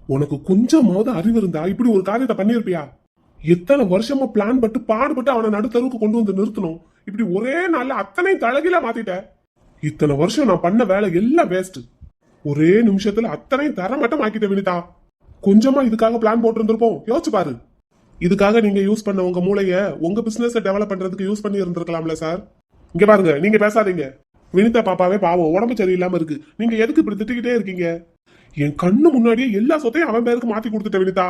உனக்கு கொஞ்சமாவது அறிவு இருந்தா இப்படி ஒரு காரியத்தை பண்ணிருப்பியா? எத்தனை வருஷமா பிளான் பட்டு பாடுபட்டு அவனை நடுத்தருவுக்கு கொண்டு வந்து நிறுத்தணும். இப்படி ஒரே நாள்ல அத்தனை தலகில மாத்திட்ட. இத்தனை வருஷம் நான் பண்ண வேலை எல்லாம் வேஸ்ட். ஒரே நிமிஷத்துல அத்தனை தரமட்டம் ஆக்கிட்ட வினிதா. கொஞ்சமா இதுக்காக பிளான் போட்டு இருந்திருப்போம். யோசிச்சு பாரு. இதுக்காக நீங்க யூஸ் பண்ண உங்க மூளைய உங்க பிசினஸ் டெவலப் பண்றதுக்கு யூஸ் பண்ணி இருந்திருக்கலாம்ல சார். இங்க பாருங்க, நீங்க பேசாதீங்க. வினிதா பாப்பாவே பாவம், உடம்பு சரியில்லாம இருக்கு. நீங்க எதுக்கு இப்படி திட்டிக்கிட்டே இருக்கீங்க? என் கண்ணு முன்னாடியே எல்லா சொத்தையும் அவன் பேருக்கு மாத்தி கொடுத்துட்ட வினிதா.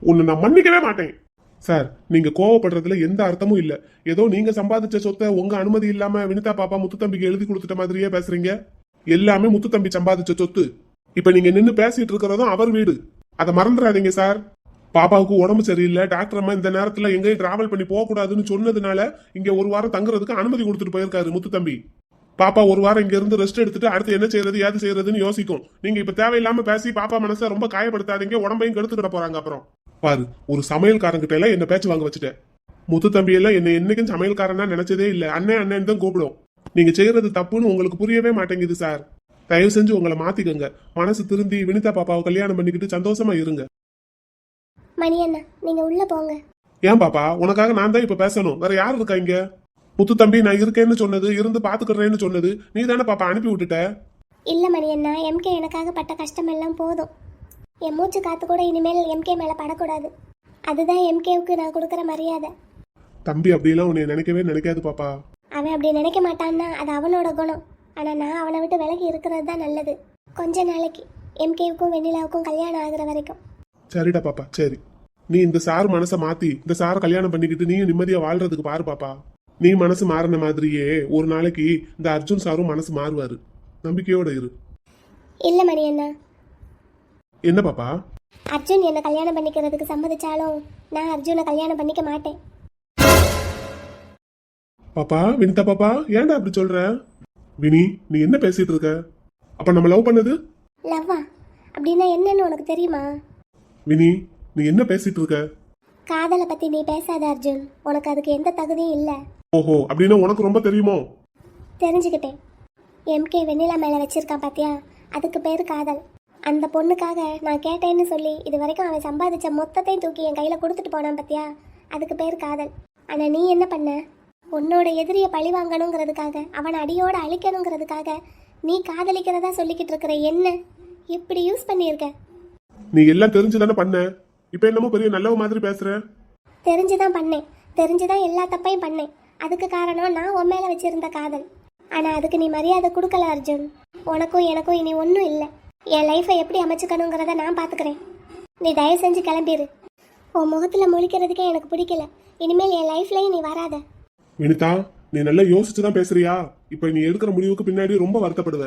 உன்னை நான் மன்னிக்கவே மாட்டேன். சார், நீங்க கோவப்படுறதுல எந்த அர்த்தமும் இல்ல. ஏதோ நீங்க சம்பாதிச்ச சொத்தை உங்க அனுமதி இல்லாம வினிதா பாப்பா முத்துத்தம்பிக்கு எழுதி கொடுத்துட்ட மாதிரியே பேசுறீங்க. எல்லாமே முத்துத்தம்பி சம்பாதிச்ச சொத்து. இப்ப நீங்க நின்னு பேசிட்டு இருக்கிறதும் அவர் வீடு. அதை மறந்துடாதீங்க சார். பாப்பாவுக்கு உடம்பு சரியில்லை, டாக்டர் அம்மா இந்த நேரத்துல எங்கேயும் டிராவல் பண்ணி போக கூடாதுன்னு சொன்னதுனால இங்க ஒரு வாரம் தங்குறதுக்கு அனுமதி கொடுத்துட்டு போயிருக்காரு முத்துத்தம்பி. பாப்பா ஒரு வாரம் இங்க இருந்து ரெஸ்ட் எடுத்துட்டு அடுத்து என்ன செய்யறது ஏது செய்யறதுன்னு யோசிக்கும். நீங்க இப்ப தேவையில்லாம பேசி பாப்பா மனசை ரொம்ப காயப்படுத்தாதீங்க. உடம்பையும் கெடுத்துக்கிட போறாங்க. அப்புறம் பாரு, ஒரு சமையல்காரங்கிட்ட எல்லாம் என்ன பேச்சு வாங்க வச்சுட்டேன். முத்துத்தம்பி எல்லாம் என்ன என்னைக்கும் சமையல்காரனா நினைச்சதே இல்ல. அண்ணன் அண்ணன் தான் கூப்பிடும். நீங்க செய்யறது தப்புன்னு உங்களுக்கு புரியவே மாட்டேங்குது சார். தயவு செஞ்சு உங்களை மாத்திக்கங்க. மனசு திருந்தி வினிதா பாப்பாவை கல்யாணம் பண்ணிக்கிட்டு சந்தோஷமா இருங்க. மணி அண்ணா, நீங்க உள்ள போங்க. ஏன் பாப்பா, உனக்காக நான் தான் இப்ப பேசணும். வேற யாரு இருக்கா இங்க? முத்து தம்பி நான் இருக்கேன்னு சொன்னது, இருந்து பாத்துக்கிறேன்னு சொன்னது நீ தானே பாப்பா. அனுப்பி விட்டுட்ட. இல்ல மணி அண்ணா, எம்கே எனக்காக பட்ட கஷ்டம் எல்லாம் போதும். என் மூச்சு காத்து கூட இனிமேல் எம்கே மேல படக்கூடாது. அதுதான் எம்கேவுக்கு நான் கொடுக்குற மரியாதை. தம்பி அப்படியெல்லாம் உன்னை நினைக்கவே நினைக்காது பாப்பா. அவன் அப்படி நினைக்க மாட்டான்னா அது அவனோட குணம். ஆனா நான் அவனை விட்டு விலகி இருக்கிறது தான் நல்லது. கொஞ்ச நாளைக்கு எம்கேவுக்கும் வெண்ணிலாவுக்கும் கல்யாணம் ஆகுற வரைக்கும். சரிடா பாப்பா, சரி. நீ இந்த சார் மனசை மாத்தி இந்த சாரை கல்யாணம் பண்ணிக்கிட்டு நீ நிம்மதியா வாழ்றதுக்கு பாரு பாப்பா. நீ மனசு மாறின மாதிரியே ஒரு நாளைக்கு இந்த அர்ஜுன் சாரும் மனசு மாறுவாரு. நம்பிக்கையோட இரு. இல்ல மணி அண்ணா. என்ன பாப்பா? அர்ஜுன் என்ன கல்யாணம் பண்ணிக்கிறதுக்கு சம்மதிச்சாலும் நான் அர்ஜுனை கல்யாணம் பண்ணிக்க மாட்டேன். பாப்பா, வினிதா பாப்பா, ஏன்டா அப்படி சொல்ற? வினி, நீ என்ன பேசிட்டு இருக்க? அப்ப நம்ம லவ் பண்ணது லவ்வா? அப்படின்னா என்னன்னு உனக்கு தெரியுமா? வினி, நீ என்ன பேசிட்டு இருக்க? காதலை பத்தி நீ பேசாத அர்ஜுன். உனக்கு அதுக்கு எந்த தகுதியும் இல்ல. ஓஹோ, அப்படின்னா உனக்கு ரொம்ப தெரியுமோ? தெரிஞ்சுக்கிட்டேன். எம்கே வெண்ணிலா மேல வச்சிருக்கான் பாத்தியா, அதுக்கு பேரு காதல். அந்த பொண்ணுக்காக நான் கேட்டேன்னு சொல்லி இது வரைக்கும் அவன் சம்பாதிச்ச மொத்தத்தையும் தூக்கி என் கையில கொடுத்துட்டு போனான் பாத்தியா, அதுக்கு பேரு காதல். ஆனா நீ என்ன பண்ண? உன்னோட எதிரியை பழி வாங்கணுங்கிறதுக்காக, அவனை அடியோட அழிக்கணுங்கிறதுக்காக நீ காதலிக்கிறதா சொல்லிக்கிட்டு இருக்கிற என்ன எப்படி யூஸ் பண்ணியிருக்க? நீ எல்லாம் தெரிஞ்சுதானே பண்ண. இப்ப என்னமோ பெரிய நல்லவ மாதிரி பேசுற. தெரிஞ்சுதான் பண்ணேன். தெரிஞ்சுதான் எல்லா தப்பையும் பண்ணேன். அதுக்கு காரணம் நான் உன் மேல வச்சிருந்த காதல். ஆனா அதுக்கு நீ மரியாதை கொடுக்கல அர்ஜுன். உனக்கும் எனக்கும் இனி ஒன்றும் இல்லை. என் லைஃப்பை எப்படி அமைச்சுக்கணுங்கிறத நான் பார்த்துக்கிறேன். நீ தயவு செஞ்சு கிளம்பிடு. உன் முகத்துல முழிக்கிறதுக்கே எனக்கு பிடிக்கல. இனிமேல் என் லைஃப்லயும் நீ வராத. வினிதா, நீ நல்லா யோசிச்சுதான் பேசுறியா? இப்ப நீ எடுக்கிற முடிவுக்கு பின்னாடி ரொம்ப வருத்தப்படுவ.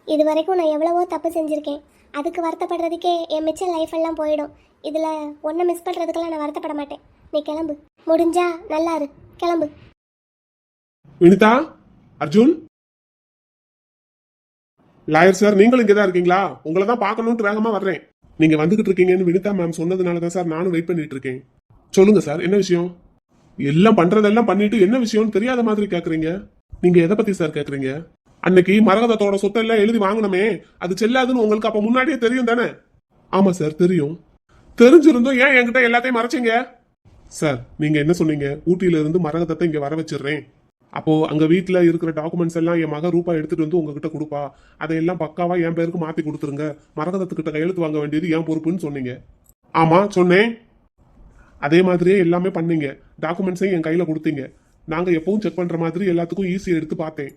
இது வரைக்கும் நான் எவ்வளவோ தப்பு செஞ்சிருக்கேன். அதுக்கு வருத்தப்படுறதுக்கே என் மிச்ச லைஃப் எல்லாம் போயிடும். இதுல ஒன்றை மிஸ் பண்றதுக்கெல்லாம் நான் வருத்தப்பட மாட்டேன். நீ கிளம்பு. முடிஞ்சா நல்லா இரு. கிளம்பு. வினிதா, அர்ஜுன், லாயர் சார், நீங்களும் இங்கதான் இருக்கீங்களா? உங்களை தான் பார்க்கணும்னு வேகமா வர்றேன். நீங்க வந்துகிட்டு இருக்கீங்கன்னு வினிதா மேம் சொன்னதுனாலதான் சார் நானும் வெயிட் பண்ணிட்டு இருக்கேன். சொல்லுங்க சார், என்ன விஷயம்? எல்லாம் பண்றதெல்லாம் பண்ணிட்டு என்ன விஷயம்னு தெரியாத மாதிரி கேக்குறீங்க. நீங்க எதை பத்தி சார் கேக்குறீங்க? அன்னைக்கு மரகதத்தோட சொத்தெல்லாம் எழுதி வாங்கணுமே, அது செல்லாதுன்னு உங்களுக்கு அப்ப முன்னாடியே தெரியும் தானே? ஆமா சார், தெரியும். தெரிஞ்சிருந்தும் ஏன் என்கிட்ட எல்லாத்தையும் மறைச்சிங்க? சார், நீங்க என்ன சொன்னீங்க? ஊட்டியில இருந்து மரகதத்தை இங்க வர வச்சிடுறேன். அப்போ அங்க வீட்டுல இருக்கிற டாக்குமெண்ட்ஸ் எல்லாம் என் மக ரூபா எடுத்துட்டு வந்து உங்ககிட்ட கொடுப்பா, அதையெல்லாம் பக்காவா என் பேருக்கு மாத்தி கொடுத்துருங்க, மரகதத்துக்கிட்ட கையெழுத்து வாங்க வேண்டியது என் பொறுப்புன்னு சொன்னீங்க. ஆமா சொன்னேன். அதே மாதிரியே எல்லாமே பண்ணீங்க. டாக்குமெண்ட்ஸையும் என் கையில கொடுத்தீங்க. நாங்க எப்பவும் செக் பண்ற மாதிரி எல்லாத்துக்கும் ஈஸி எடுத்து பார்த்தேன்.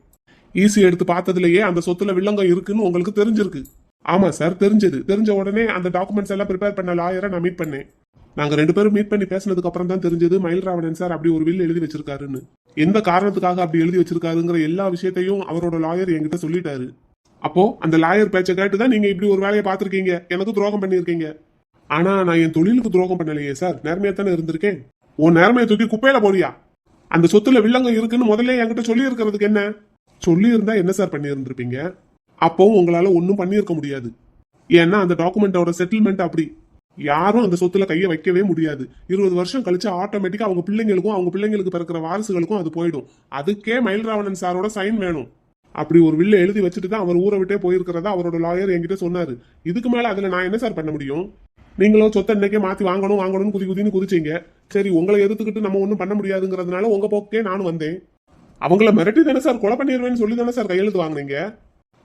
ஈஸி எடுத்து பார்த்ததுலயே அந்த சொத்துல வில்லங்கம் இருக்குன்னு உங்களுக்கு தெரிஞ்சிருக்கு. ஆமா சார், தெரிஞ்சது. தெரிஞ்ச உடனே அந்த டாக்குமெண்ட்ஸ் எல்லாம் ப்ரிப்பேர் பண்ண லாயரை நான் மீட் பண்ணேன். நாங்க 2 பேரும் மீட் பண்ணி பேசினதுக்கு அப்புறம் தான் தெரிஞ்சது மயில்ராவணன் சார் அப்படி ஒரு வில் எழுதி வச்சிருக்காருன்னு. எந்த காரணத்துக்காக அப்படி எழுதி வச்சிருக்காருங்கிற எல்லா விஷயத்தையும் அவரோட லாயர் என்கிட்ட சொல்லிட்டாரு. அப்போ அந்த லாயர் பேச்சை கேட்டுதான் நீங்க இப்படி ஒரு வேலையை பார்த்திருக்கீங்க, எனக்கு துரோகம் பண்ணிருக்கீங்க. ஆனா நான் என் தொழிலுக்கு துரோகம் பண்ணலையே சார், நேர்மையா தானே இருந்திருக்கேன். உன் நேர்மையை தூக்கி குப்பையில போடியா? அந்த சொத்துல வில்லங்கம் இருக்குன்னு முதல்ல என்கிட்ட சொல்லி இருக்கிறதுக்கு என்ன? சொல்லி இருந்தா என்ன சார் பண்ணி இருந்திருப்பீங்க? அப்பவும் உங்களால ஒன்னும் பண்ணியிருக்க முடியாது. ஏன்னா அந்த டாக்குமெண்டோட செட்டில்மெண்ட் அப்படி. யாரும் அந்த சொத்துல கையை வைக்கவே முடியாது. 20 வருஷம் கழிச்சு ஆட்டோமேட்டிக்கா அவங்க பிள்ளைங்களுக்கும் அவங்க பிள்ளைங்களுக்கு பிறக்கிற வாரிசுகளுக்கும் அது போயிடும். அதுக்கே மயில்ராவணன் சாரோட சைன் வேணும். அப்படி ஒரு வில்ல எழுதி வச்சுட்டு தான் அவர் ஊரை விட்டே போயிருக்கிறதா அவரோட லாயர் என்கிட்ட சொன்னாரு. இதுக்கு மேல அதுல நான் என்ன சார் பண்ண முடியும்? நீங்களும் சொத்தை இன்னைக்கே மாத்தி வாங்கணும்னு குதின்னு குதிச்சீங்க. சரி, உங்களை எதிர்த்துக்கிட்டு நம்ம ஒன்றும் பண்ண முடியாதுங்கிறதுனால உங்க போக்கே நானும் வந்தேன். அவங்கள மிரட்டி தானே சார் கொலை பண்ணிடுவேன்னு சொல்லி தானே சார் கையெழுத்து வாங்குனீங்க?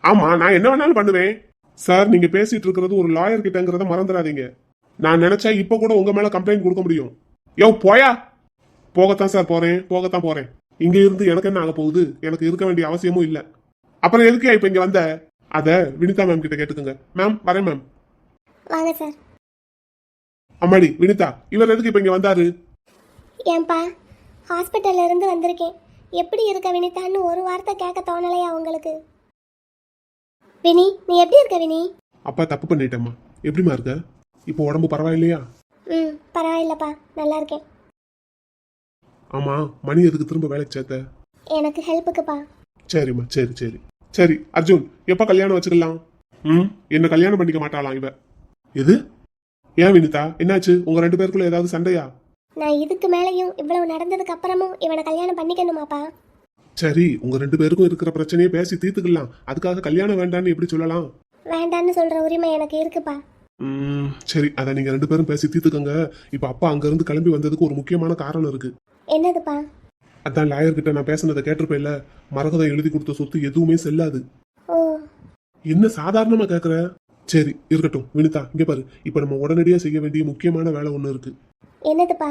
ஆமா, நான் என்ன வேணாலும் பண்ணுவேன் சார். நீங்க பேசிட்டு இருக்கிறது ஒரு லாயர் கிட்டங்கிறத மறந்துடாதீங்க. நான் நினைச்சா இப்ப கூட உங்க மேல கம்ப்ளைண்ட் கொடுக்க முடியும். யோ போயா! போகத்தான் சார் போறேன். இங்க இருந்து எனக்கு என்ன ஆக போகுது? எனக்கு இருக்க வேண்டிய அவசியமும் இல்ல. அப்புறம் எதுக்கு இப்ப இங்க வந்த? அத வினிதா மேம் கிட்ட கேட்டுக்கோங்க. மேம் வரேன் மேம். வாங்க சார். அம்மாடி வினிதா, இவர் எதுக்கு இப்ப இங்க வந்தாரு? ஏன்பா, ஹாஸ்பிட்டல்ல இருந்து வந்திருக்கேன். எப்படி இருக்க வினிதான்னு ஒரு வார்த்தை கேட்க தோணலையா உங்களுக்கு? வினி, நீ எப்படி இருக்க வினி? அப்பா தப்பு பண்ணிட்டேம்மா. எப்படிமா இருக்க? இப்போ உடம்பு பரவாயில்லையா? பரவாயில்லப்பா, நல்லா இருக்கேன். ஆமா, மணி எதுக்கு திரும்ப வேலைக்கு சேர்த்த? எனக்கு ஹெல்ப்புக்குப்பா. சரிம்மா, சரி. அர்ஜுன், எப்ப கல்யாணம் வச்சுக்கலாம்? என்ன கல்யாணம் பண்ணிக்க மாட்டாளாம் இவ. எது? ஏன் வினிதா, என்னாச்சு? உங்க 2 பேருக்குள்ள ஏதாவது சண்டையா? நான் இதுக்கு மேலையும் இவ்வளவு நடந்ததுக்கு அப்புறமும் இவனை கல்யாணம் பண்ணிக்கணுமாப்பா? சரி, உங்க 2 பேருக்கும் இருக்கிற பிரச்சனையை பேசி தீர்த்துக்கலாம். அதுக்காக கல்யாணம் வேண்டான்னு எப்படி சொல்லலாம்? வேண்டான்னு சொல்ற உரிமை எனக்கு இருக்குப்பா. சரி, அதை நீங்க 2 பேரும் பேசி தீர்த்துக்கங்க. இப்ப அப்பா அங்க இருந்து கிளம்பி வந்ததுக்கு ஒரு முக்கியமான காரணம் இருக்கு. என்னதுப்பா? அதான் லாயர் கிட்ட நான் பேசினதை கேட்டிருப்பேன்ல, மரகதம் எழுதி கொடுத்த சொத்து எதுவுமே செல்லாது. ஓ, என்ன சாதாரணமா கேக்குற? சரி இருக்கட்டும் வினிதா, இங்க பாரு. இப்ப நம்ம உடனடியா செய்ய வேண்டிய முக்கியமான வேலை ஒண்ணு இருக்கு. என்னதுப்பா?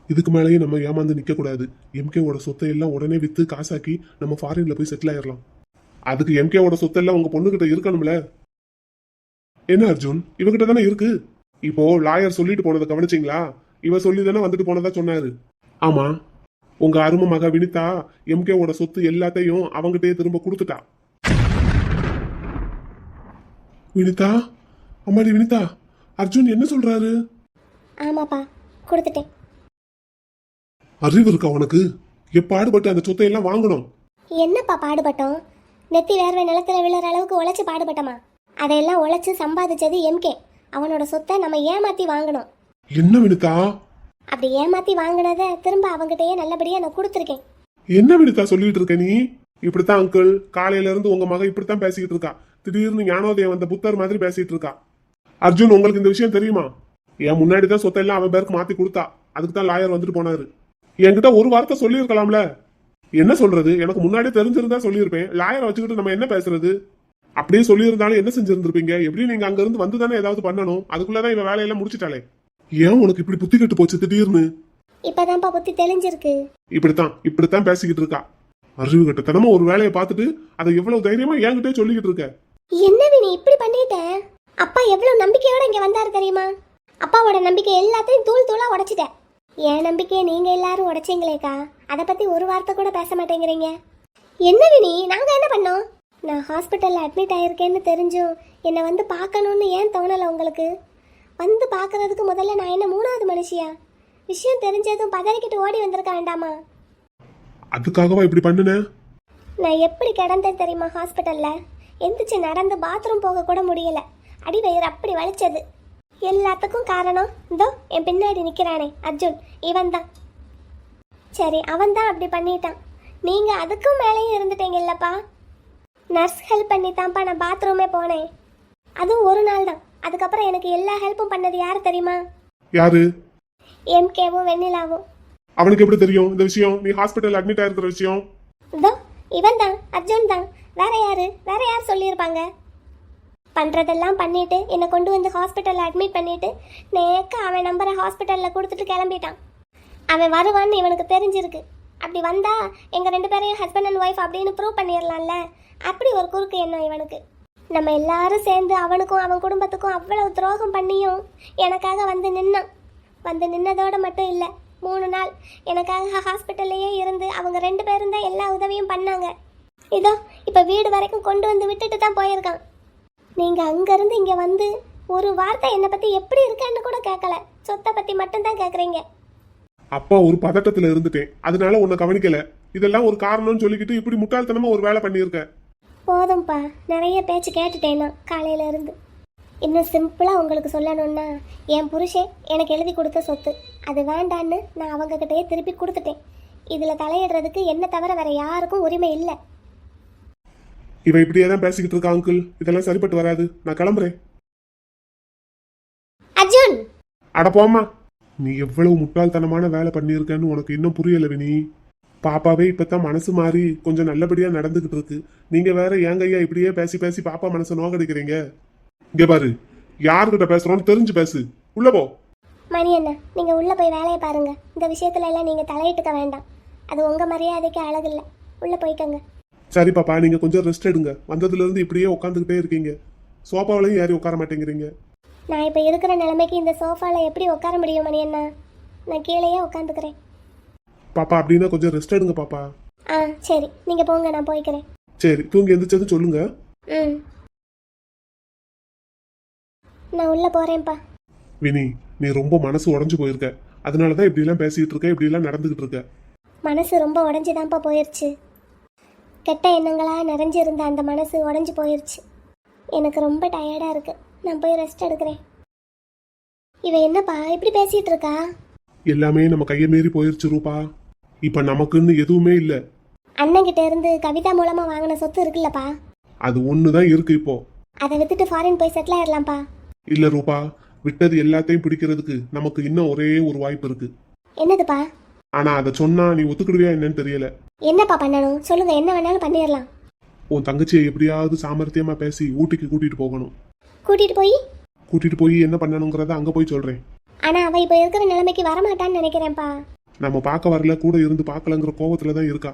இதுக்கு மேலேயே நம்ம ஏமாந்து நிக்க கூடாது. எம்கேவோட சொத்தை எல்லாம் உடனே வித்து காசாக்கி நம்ம ஃபாரின்ல போய் செட்டில் ஆயிடலாம். அதுக்கு எம்கேவோட சொத்தெல்லாம் உங்க பொண்ணுகிட்ட இருக்கணும்ல. என்ன அர்ஜுன், இவகிட்ட தானே இருக்கு. இப்போ லாயர் சொல்லிட்டு போனதை கவனிச்சிங்களா? இவ சொல்லி தானே வந்துட்டு போனதா சொன்னாரு. ஆமா, உங்க அருமை மக வினிதா எம்கேவோட சொத்து எல்லாத்தையும் அவங்கிட்டே திரும்ப கொடுத்துட்டா. வினிதா, அம்மாடி வினிதா, அர்ஜுன் என்ன சொல்றாரு? ஆமாப்பா, கொடுத்துட்டேன். அறிவு இருக்கா உனக்கு? எப்பாடுபட்டு அந்த சொத்தை எல்லாம் வாங்கணும். என்னப்பா பாடுபட்டோம்? நெத்தி வேர்வை நிலத்துல விழுற அளவுக்கு உழைச்சு பாடுபட்டமா? அதையெல்லாம் உழைச்சு சம்பாதிச்சது எம்கே. அவனோட சொத்தை நம்ம ஏமாத்தி வாங்கணும். என்ன வினிதா? அப்படி ஏமாத்தி வாங்கினதை திரும்ப அவங்கிட்டயே நல்லபடியா நான் கொடுத்துருக்கேன். என்ன வினிதா சொல்லிட்டு இருக்க நீ? இப்படித்தான் அங்கிள், காலையில இருந்து உங்க மக இப்படித்தான் பேசிக்கிட்டு இருக்கா. திடீர்னு ஞானோதயம் வந்த புத்தர் மாதிரி பேசிட்டு இருக்கா. அர்ஜுன், உங்களுக்கு இந்த விஷயம் தெரியுமா? என் முன்னாடி தான் சொத்தை எல்லாம் அவன் பேருக்கு மாத்தி கொடுத்தா. அதுக்கு தான் லாயர் வந்துட்டு போனாரு. என்கிட்ட ஒரு வார்த்தை சொல்லியிருக்கலாம்ல. என்ன சொல்றது? எனக்கு முன்னாடியே தெரிஞ்சிருந்தா சொல்லியிருப்பேன். லாயரை வச்சுக்கிட்டு நம்ம என்ன பேசுறது? அப்படியே சொல்லியிருந்தாலும் என்ன செஞ்சிருந்திருப்பீங்க? எப்படியும் நீங்க அங்க இருந்து வந்து தானே ஏதாவது பண்ணணும். அதுக்குள்ளதான் இவன் வேலையெல்லாம் முடிச்சிட்டாலே. ஏன் உனக்கு இப்படி புத்தி கெட்டு போச்சு திடீர்னு? இப்பதான்ப்பா புத்தி தெளிஞ்சிருக்கு. இப்படித்தான் பேசிக்கிட்டு இருக்கா. அறிவு கட்டத்தனமா ஒரு வேலையை பார்த்துட்டு அதை எவ்வளவு தைரியமா என்கிட்டே சொல்லிக்கிட்டு இருக்க. என்ன வினி இப்படி பண்ணிட்ட? அப்பா எவ்வளவு நம்பிக்கையோட இங்க வந்தாரு தெரியுமா? அப்பாவோட நம்பிக்கை எல்லாத்தையும் தூள் தூளா உடைச்சிட்ட. என் நம்பிக்கையை நீங்க எல்லாரும் உடைச்சிங்களேக்கா. அதை பத்தி ஒரு வார்த்தை கூட பேச மாட்டேங்கிறீங்க. என்ன வினி, நாங்க என்ன பண்ணோம்? நான் ஹாஸ்பிட்டல்ல அட்மிட் ஆயிருக்கேன்னு தெரிஞ்சும் என்னை வந்து பார்க்கணும்னு ஏன் தோணலை உங்களுக்கு? வந்து பார்க்கறதுக்கு முதல்ல நான் என்ன 3வது மனுஷியா? விஷயம் தெரிஞ்சதும் பதறிக்கிட்டு ஓடி வந்திருக்க வேண்டாமா? அதுக்காகவா இப்படி பண்ணுன? நான் எப்படி கிடந்தேன் தெரியுமா ஹாஸ்பிட்டல்ல? எந்திரிச்சு நடந்து பாத்ரூம் போக கூட முடியல. அடி வயிறு அப்படி வலிச்சது. எல்லாத்துக்கும் காரணம் இதோ என் பின்னாடி நிக்கிறானே அர்ஜுன், இவன் தான். சரி, அவன் தான் அப்படி பண்ணிட்டான். நீங்க அதுக்கும் மேலேயும் இருந்துட்டீங்கல்லப்பா. நர்ஸ் ஹெல்ப் பண்ணித்தான்ப்பா நான் பாத்ரூமே போனேன். அதுவும் ஒரு நாள் தான். அதுக்கப்புறம் எனக்கு எல்லா ஹெல்ப்பும் பண்ணது யாரு தெரியுமா? யாரு? எம்கேவும் வெண்ணிலாவும். அவனுக்கு எப்படி தெரியும் இந்த விஷயம்? நீ ஹாஸ்பிட்டல் அட்மிட் ஆயிருக்கிற விஷயம்? இதோ இவன் தான், அர்ஜுன் தான். வேற யார் சொல்லியிருப்பாங்க? பண்றதெல்லாம் பண்ணிட்டு என்னை கொண்டு வந்து ஹாஸ்பிட்டல்ல அட்மிட் பண்ணிட்டு நேக்க அவன் நம்பரை ஹாஸ்பிட்டல்ல கொடுத்துட்டு கிளம்பிட்டான். அவன் வருவான்னு இவனுக்கு தெரிஞ்சிருக்கு. அப்படி வந்தா எங்க 2 பேரையும் ஹஸ்பண்ட் அண்ட் ஒய்ஃப் அப்படின்னு ப்ரூவ் பண்ணிடலாம்ல. அப்படி ஒரு குறுக்கு எண்ணம் இவனுக்கு. நம்ம எல்லாரும் சேர்ந்து அவனுக்கும் அவன் குடும்பத்துக்கும் அவ்வளவு துரோகம் பண்ணியும் எனக்காக வந்து நின்னான். வந்து நின்னதோட மட்டும் இல்லை, 3 நாள் எனக்காக ஹாஸ்பிட்டல்லையே இருந்து அவங்க 2 பேரும் தான் எல்லா உதவியும் பண்ணாங்க. இதோ இப்போ வீடு வரைக்கும் கொண்டு வந்து விட்டுட்டு தான் போயிருக்கான். நீங்கள் அங்கேருந்து இங்கே வந்து ஒரு வார்த்தை என்னை பற்றி எப்படி இருக்கேன்னு கூட கேட்கல. சொத்தை பற்றி மட்டும்தான் கேட்குறீங்க. அப்பா ஒரு பதட்டத்தில் இருந்துட்டேன், அதனால உன்னை கவனிக்கல. இதெல்லாம் ஒரு காரணம்னு சொல்லிக்கிட்டு இப்படி முட்டாள்தனமா ஒரு வேலை பண்ணியிருக்க. போதும்ப்பா, நிறைய பேச்சு கேட்டுட்டேன் நான் காலையில இருந்து. இன்னும் சிம்பிளாக உங்களுக்கு சொல்லணும்னா, என் புருஷன் எனக்கு எழுதி கொடுத்த சொத்து அது வேண்டான்னு நான் அவங்கக்கிட்டயே திருப்பி கொடுத்துட்டேன். இதில் தலையிடுறதுக்கு என்ன தவிர வேற யாருக்கும் உரிமை இல்லை. இவ இப்படியே தான் பேசிக்கிட்டு இருக்கா அங்கிள். இதெல்லாம் சரிப்பட்டு வராது. நான் கிளம்புறேன். அர்ஜுன், அட போம்மா. நீ எவ்வளவு முட்டாள்தனமான வேலை பண்ணியிருக்கன்னு உனக்கு இன்னும் புரியல வினி. பாப்பாவே இப்பதான் மனசு மாறி கொஞ்சம் நல்லபடியா நடந்துகிட்டு இருக்கு. நீங்க வேற ஏங்க ஐயா இப்படியே பேசி பேசி பாப்பா மனசை நோக்கடிக்கிறீங்க. இங்க பாரு, யாருக்கிட்ட பேசுறோம்னு தெரிஞ்சு பேசு. உள்ள போ. மணி அண்ணா, நீங்க உள்ள போய் வேலையை பாருங்க. இந்த விஷயத்துல எல்லாம் நீங்க தலையிட்டுக்க வேண்டாம். அது உங்க மரியாதைக்கு அழகில்ல. உள்ள போய்க்கங்க. சரி பாப்பா, நீங்க கொஞ்சம் ரெஸ்ட் எடுங்க. வந்ததுல இருந்து இப்படியே உட்காந்துக்கிட்டே இருக்கீங்க. சோபாவிலையும் யாரும் உட்கார மாட்டேங்கிறீங்க. நான் இப்போ இருக்கிற நிலைமைக்கு இந்த சோஃபாவில் எப்படி உட்கார முடியும் மணி அண்ணா? நான் கீழேயே உட்காந்துக்கிறேன். பாப்பா அப்படின்னா கொஞ்சம் ரெஸ்ட் எடுங்க பாப்பா. ஆ சரி, நீங்கள் போங்க, நான் போய்க்கிறேன். சரி, தூங்கி எந்திரிச்சது சொல்லுங்க. ம், நான் உள்ளே போகிறேன்ப்பா. வினி, நீ ரொம்ப மனசு உடைஞ்சு போயிருக்க. அதனாலதான் இப்படி எல்லாம் பேசிட்டு இருக்க, இப்படி எல்லாம் நடந்துகிட்டு இருக்க. மனசு ரொம்ப உடஞ்சிதான்ப்பா போயிடுச்சு. கெட்ட எண்ணங்களாக நிறைஞ்சிருந்த அந்த மனசு உடஞ்சி போயிடுச்சு. எனக்கு ரொம்ப டயர்டாக இருக்கு. நான் போய் ரெஸ்ட் எடுக்கிறேன். இவ என்னப்பா இப்படி பேசிட்டு இருக்கா? எல்லாமே நம்ம கையை மீறி போயிருச்சு ரூபா. இப்ப நமக்குன்னு எதுவுமே இல்ல. அண்ணன்கிட்ட இருந்து கவிதா மூலமா வாங்கின சொத்து இருக்குல்லப்பா, அது ஒண்ணுதான் இருக்கு இப்போ. அதை வித்துட்டு ஃபாரின் போய் செட்டில் ஆயிடலாம்ப்பா. இல்ல ரூபா, விட்டது எல்லாத்தையும் பிடிக்கிறதுக்கு நமக்கு இன்னும் ஒரே ஒரு வாய்ப்பு இருக்கு. என்னதுப்பா? ஆனா அதை சொன்னா நீ ஒத்துக்கிடுவியா என்னன்னு தெரியல. என்னப்பா பண்ணணும் சொல்லுங்க, என்ன வேணாலும் பண்ணிடலாம். உன் தங்கச்சியை எப்படியாவது சாமர்த்தியமா பேசி ஊட்டிக்கு கூட்டிட்டு போகணும். கூட்டிட்டு போய் என்ன பண்ணணுங்கிறத அங்க போய் சொல்றேன். ஆனா அவ இப்ப இருக்கிற நிலைமைக்கு வரமாட்டான்னு நினைக்கிறேன்ப்பா. நம்ம பார்க்க வரல, கூட இருந்து பார்க்கலங்கிற கோவத்துல தான் இருக்கா.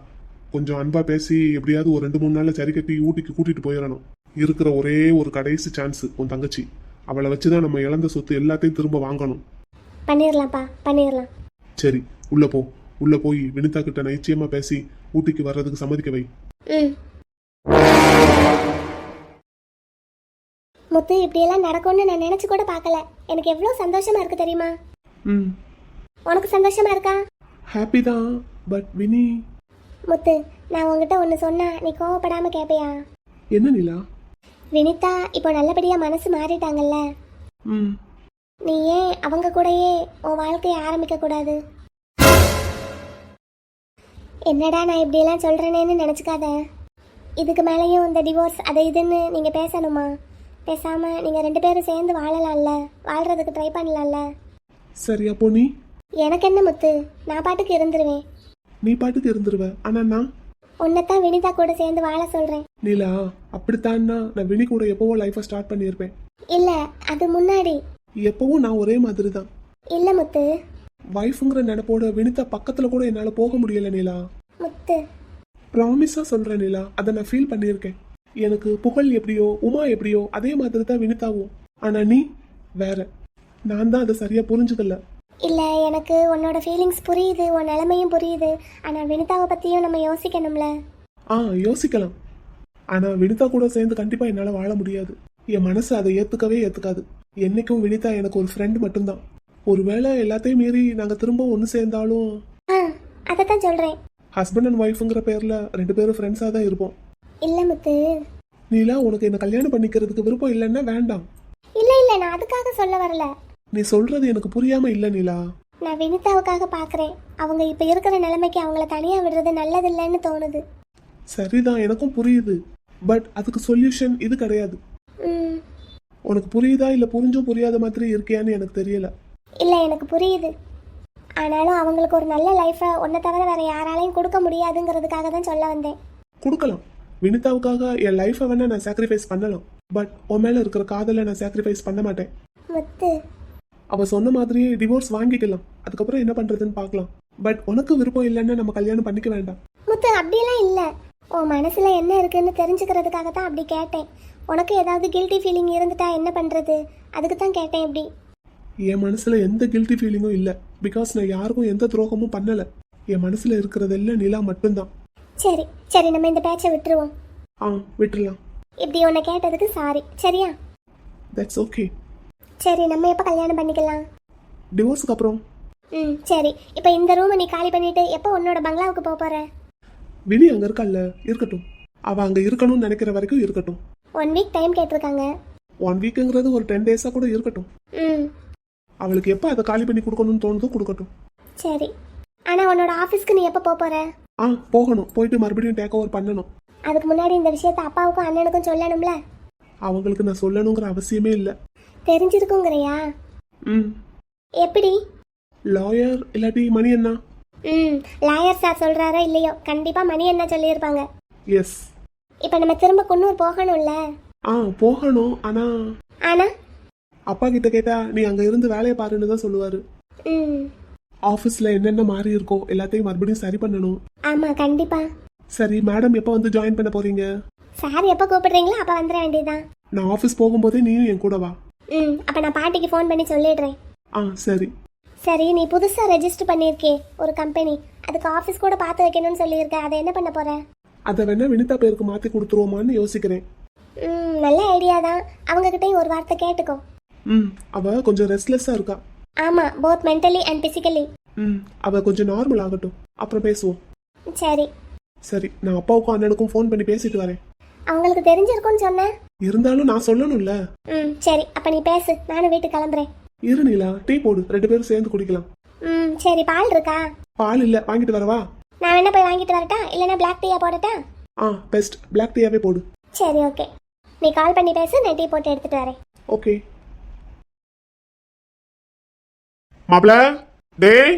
கொஞ்சம் அன்பா பேசி எப்படியாவது ஒரு 2-3 நாள்ல சரி கட்டி ஊட்டிக்கு கூட்டிட்டு போயிடணும். இருக்கிற ஒரே ஒரு கடைசி சான்ஸ் உன் தங்கச்சி. அவளை வச்சுதான் நம்ம இழந்த சொத்து எல்லாத்தையும் திரும்ப வாங்கணும். பண்ணிடலாம்ப்பா, பண்ணிடலாம். சரி, உள்ள போ. உள்ள போய் வினிதா கிட்ட நிச்சயமா பேசி ஊட்டிக்கு வர்றதுக்கு சம்மதிக்க வை. ம். முத்து, இப்படியெல்லாம் நடக்கும்னு நான் நினைச்சு கூட பார்க்கல. எனக்கு எவ்வளவு சந்தோஷமா இருக்கு தெரியுமா? ம், உனக்கு சந்தோஷமா இருக்கா? ஹாப்பி தான். பட் வினி. முத்து, நான் உங்ககிட்ட ஒன்று சொன்னா நீ கோவப்படாம கேட்பியா? என்ன நிலா? வினிதா இப்போ நல்லபடியா மனசு மாறிட்டாங்கல்ல. ம், நீ ஏன் அவங்க கூடயே உன் வாழ்க்கையை ஆரம்பிக்க கூடாது? என்னடா நான் இப்படியெல்லாம் சொல்றேனேன்னு நினச்சிக்காத. இதுக்கு மேலேயும் இந்த டிவோர்ஸ் அதை இதுன்னு நீங்க பேசணுமா? பேசாம நீங்க 2 பேரும் சேர்ந்து வாழலாம்ல, வாழ்றதுக்கு ட்ரை பண்ணலாம்ல. சரி, அப்போ நீ? எனக்கு என்ன முத்து, நான் பாட்டுக்கு இருந்துருவேன். நீ பாட்டுக்கு இருந்துருவ. ஆனா நான் உன்னைத்தான் வினிதா கூட சேர்ந்து வாழ சொல்றேன். நீலா, அப்படித்தான்னா நான் வினி கூட எப்பவோ லைஃபை ஸ்டார்ட் பண்ணியிருப்பேன். இல்ல, அது முன்னாடி. எப்பவும் நான் ஒரே மாதிரி தான். இல்ல முத்து. வைஃப்ங்கிற நினைப்போட வினிதா பக்கத்துல கூட என்னால போக முடியல நீலா. முத்து, ப்ராமிஸா சொல்றேன் நீலா, அதை நான் ஃபீல் பண்ணியிருக்கேன். எனக்கு புகழ் எப்படியோ உமா எப்படியோ அதே மாதிரி தான் வினிதாவும். ஆனா நீ வேற. நான் தான் அதை சரியா புரிஞ்சுக்கல. இல்ல, எனக்கு உன்னோட ஃபீலிங்ஸ் புரியுது, உன் நிலைமையும் புரியுது. ஆனா வினிதாவை பத்தியும் நம்ம யோசிக்கணும்ல. யோசிக்கலாம். ஆனா வினிதா கூட சேர்ந்து கண்டிப்பா என்னால வாழ முடியாது. என் மனசு அதை ஏத்துக்கவே ஏத்துக்காது. என்னைக்கும் வினிதா எனக்கு ஒரு ஃப்ரெண்ட் மட்டும்தான். ஒருவேளை எல்லாத்தையும் மீறி நாங்க திரும்ப ஒன்று சேர்ந்தாலும் அதைத்தான் சொல்றேன். ஹஸ்பண்ட் அண்ட் ஒய்ஃப்ங்கிற பேர்ல 2 பேரும் ஃப்ரெண்ட்ஸா தான் இருப்போம். இல்ல முத்து. நீலா, உனக்கு என்ன கல்யாணம் பண்ணிக்கிறதுக்கு விருப்பம் இல்லைன்னா வேண்டாம். இல்ல இல்ல, நான் அதுக்காக சொல்ல வரல. நீ சொல்றது எனக்கு புரியாம இல்ல நீலா. நான் வினிதாவுக்காக பாக்குறேன். அவங்க இப்ப இருக்கிற நிலைமைக்கு அவங்கள தனியா விடுறது நல்லதில்லைன்னு தோணுது. சரிதான், எனக்கும் புரியுது. பட் அதுக்கு சொல்யூஷன் இது கிடையாது. ம். உனக்கு புரியுதா இல்ல புரிஞ்சும் புரியாத மாதிரி இருக்கியான்னு எனக்கு தெரியல. இல்ல, எனக்கு புரியுது. ஆனாலும் அவங்களுக்கு ஒரு நல்ல லைஃபை உன்னை தவிர வேற யாராலையும் கொடுக்க முடியாதுங்கிறதுக்காக தான் சொல்ல வந்தேன். கொடுக்கலாம். வினிதாவுக்காக என் லைஃபை வேணா நான் சாக்ரிஃபைஸ் பண்ணலாம். பட் உன் மேல இருக்கிற காதலை நான் சாக்ரிஃபைஸ் பண்ண மாட்டேன். முத்து, அவ சொன்ன மாதிரியே டிவோர்ஸ் வாங்கிக்கலாம். அதுக்கப்புறம் என்ன பண்றதுன்னு பார்க்கலாம். பட் உனக்கு விருப்பம் இல்லைன்னா நம்ம கல்யாணம் பண்ணிக்க வேண்டாம். முத்து, அப்படியெல்லாம் இல்ல. உன் மனசுல என்ன இருக்குன்னு தெரிஞ்சுக்கிறதுக்காக தான் அப்படி கேட்டேன். உனக்கு ஏதாவது கில்ட்டி ஃபீலிங் இருந்துட்டா என்ன பண்றது, அதுக்கு தான் கேட்டேன். எப்படி? என் மனசுல எந்த கில்ட்டி ஃபீலிங்கும் இல்ல. பிகாஸ் நான் யாருக்கும் எந்த துரோகமும் பண்ணல. என் மனசுல இருக்கிறதெல்லாம் நிலா மட்டும்தான். சரி சரி, நம்ம இந்த பேச்சை விட்டுருவோம். விட்டுறலாம். இப்படி உன்னை கேட்டதுக்கு சாரி. சரியா? That's okay. சரி, நம்ம எப்போ கல்யாணம் பண்ணிக்கலாம்? டிவோர்ஸுக்கு அப்புறம். ம் சரி. இப்போ இந்த ரூமை நீ காலி பண்ணிட்டு எப்போ உன்னோட பங்களாவுக்கு போற? வினி அங்க இருக்கல்ல, இருக்கட்டும். அவ அங்க இருக்கணும்னு நினைக்கிற வரைக்கும் இருக்கட்டும். 1 வீக் டைம் கேட்டிருக்காங்க. 1 வீக்குங்கிறது ஒரு 10 டேஸா கூட இருக்கட்டும். ம். அவளுக்கு எப்போ அதை காலி பண்ணி கொடுக்கணும்னு தோணுதோ கொடுக்கட்டும். சரி. ஆனா உன்னோட ஆஃபீஸ்க்கு நீ எப்போ போற? போகணும். போயிட்டு மறுபடியும் டேக் ஓவர் பண்ணணும். அதுக்கு முன்னாடி இந்த விஷயத்த அப்பாவுக்கும் அண்ணனுக்கும் சொல்லணும்ல. அவங்களுக்கு நான் சொல்லணுங்கிற அவசியமே இல்லை. தெரிஞ்சிருக்குங்கிறியா? ம். எப்படி? லாயர் இல்லாட்டி மணி அண்ணா. லாயர் சார் சொல்றாரோ இல்லையோ, கண்டிப்பா மணி என்ன சொல்லியிருப்பாங்க. எஸ். இப்போ நம்ம திரும்ப குன்னூர் போகணும்ல. போகணும். ஆனா ஆனா அப்பா கிட்ட கேட்டா நீ அங்க இருந்து வேலையை பாருன்னு தான் சொல்லுவாரு. ம் ஆபீஸ்ல என்னென்ன மாறி இருக்கோ எல்லாத்தையும் மறுபடியும் சரி பண்ணணும். ஆமா கண்டிப்பா. சரி மேடம், எப்போ வந்து ஜாயின் பண்ண போறீங்க? சார் எப்போ கூப்பிடுறீங்களோ அப்போ வந்துட வேண்டியதுதான். நான் ஆபீஸ் போகும்போதே நீயும் என் கூட வா. அப்போ நான் பாட்டிக்கு ஃபோன் பண்ணி சொல்லிடுறேன். சரி. சரி, நீ புதுசாக ரெஜிஸ்டர் பண்ணியிருக்கே ஒரு கம்பெனி, அதுக்கு ஆஃபீஸ் கூட பார்த்து வைக்கணும்னு சொல்லியிருக்க, அதை என்ன பண்ண போற? அதை வேணா வினிதா பேருக்கு மாற்றி கொடுத்துருவோமான்னு யோசிக்கிறேன். நல்ல ஐடியா தான். அவங்க கிட்டயும் ஒரு வார்த்தை கேட்டுக்கோ. அவ கொஞ்சம் ரெஸ்ட்லெஸ்ஸா இருக்கா. ஆமா, போத் மென்டலி அண்ட் பிசிக்கலி. அவ கொஞ்சம் நார்மல் ஆகட்டும், அப்புறம் பேசுவோம். சரி சரி, நான் அப்பாவுக்கும் அண்ணனுக்கும் ஃபோன் பண்ணி பேசிட்டு வரேன். அவங்களுக்கு தெரிஞ்சிருக்கும்னு சொன்னேன். இருந்தாலும் நான் சொல்லணும்ல. சரி, அப்ப நீ பேசு, நானும் வீட்டுக்கு கிளம்புறேன். இரு நீலா, டீ போடு, 2 பேரும் சேர்ந்து குடிக்கலாம். சரி, பால் இருக்கா? பால் இல்ல, வாங்கிட்டு வரவா? நான் வேணா போய் வாங்கிட்டு வரட்டா, இல்லைன்னா பிளாக் டீயா போடட்டா? பெஸ்ட், பிளாக் டீயாவே போடு. சரி ஓகே, நீ கால் பண்ணி பேசு, நான் டீ போட்டு எடுத்துட்டு வரேன். ஓகே. மாப்ள, டேய்.